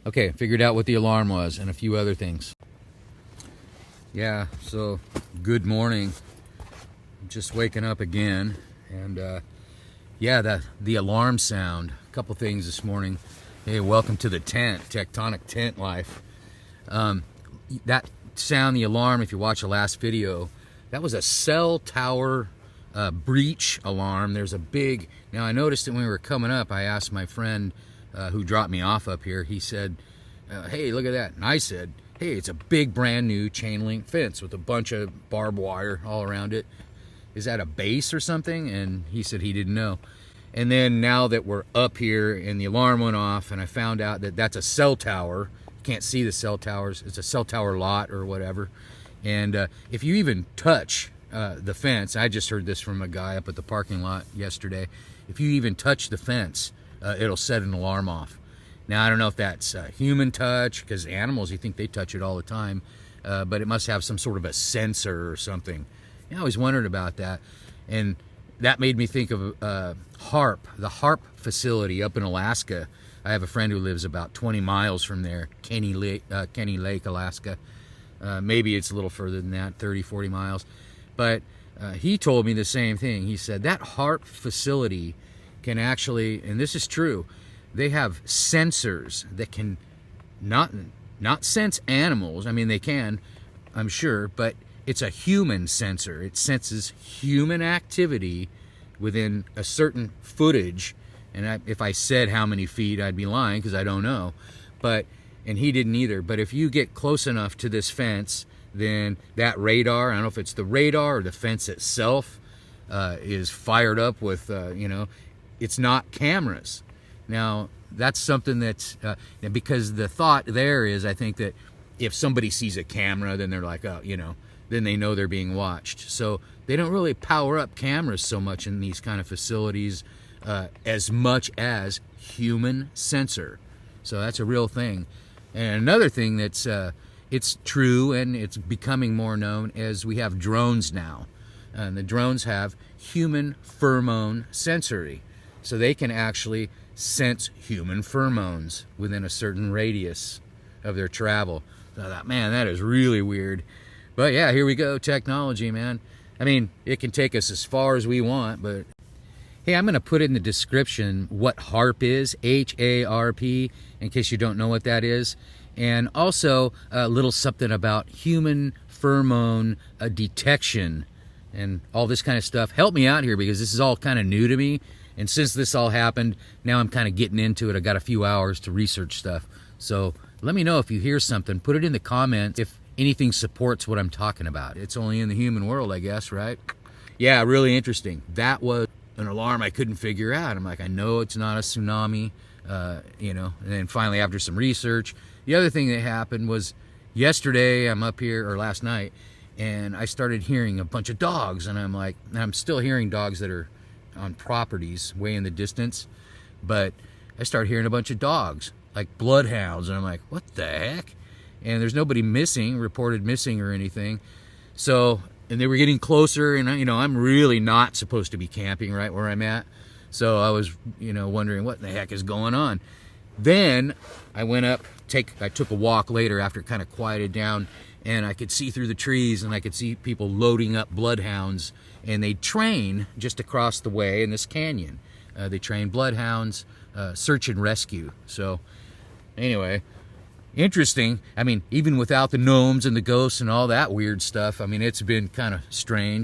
Okay, figured out what the alarm was and a few other things. Yeah, so good morning. Just waking up again, and yeah, the alarm sound. A couple things this morning. Hey, welcome to the tent, Tectonic tent life. That sound, the alarm, if you watch the last video, that was a cell tower breach alarm. There's a big, now I noticed that when we were coming up, I asked my friend who dropped me off up here, he said, hey, look at that. And I said, hey, it's a big brand new chain link fence with a bunch of barbed wire all around it. Is that a base or something? And he said he didn't know. And then now that we're up here and the alarm went off and I found out that that's a cell tower. You can't see the cell towers. It's a cell tower lot or whatever. And if you even touch the fence, I just heard this from a guy up at the parking lot yesterday. If you even touch the fence, it'll set an alarm off. Now, I don't know if that's human touch, because animals, you think they touch it all the time, but it must have some sort of a sensor or something. I always wondered about that. And that made me think of HAARP, the HAARP facility up in Alaska. I have a friend who lives about 20 miles from there, Kenny Lake, Alaska. Maybe it's a little further than that, 30, 40 miles. But he told me the same thing. He said that HAARP facility can actually, and this is true, they have sensors that can not sense animals. I mean, they can, I'm sure, but it's a human sensor. It senses human activity within a certain footage. And if I said how many feet, I'd be lying because I don't know. And he didn't either. But if you get close enough to this fence, then that radar, I don't know if it's the radar or the fence itself, is fired up with, it's not cameras. Now, that's something that's, because the thought there is, I think that if somebody sees a camera, then they're like, oh, then they know they're being watched. So they don't really power up cameras so much in these kind of facilities as much as human sensor. So that's a real thing. And another thing that's, it's true and it's becoming more known as we have drones now. And the drones have human pheromone sensory. So they can actually sense human pheromones within a certain radius of their travel. So I thought, man, that is really weird. But yeah, here we go, technology, man. I mean, it can take us as far as we want, but hey, I'm going to put in the description what HAARP is, H-A-R-P, in case you don't know what that is. And also a little something about human pheromone detection and all this kind of stuff. Help me out here because this is all kind of new to me. And since this all happened, now I'm kind of getting into it. I got a few hours to research stuff. So let me know if you hear something. Put it in the comments if anything supports what I'm talking about. It's only in the human world, I guess, right? Yeah, really interesting. That was an alarm I couldn't figure out. I'm like, I know it's not a tsunami, and then finally after some research, the other thing that happened was yesterday I'm up here, or last night, and I started hearing a bunch of dogs, and I'm like, and I'm still hearing dogs that are on properties way in the distance, but I started hearing a bunch of dogs, like bloodhounds, and I'm like, what the heck? And there's nobody reported missing or anything. So, and they were getting closer, and I'm really not supposed to be camping right where I'm at. So I was, wondering what the heck is going on. Then I went up, I took a walk later after it kind of quieted down, and I could see through the trees, and I could see people loading up bloodhounds, and they train just across the way in this canyon. They train bloodhounds, search and rescue. So anyway, interesting. I mean, even without the gnomes and the ghosts and all that weird stuff, I mean, it's been kind of strange.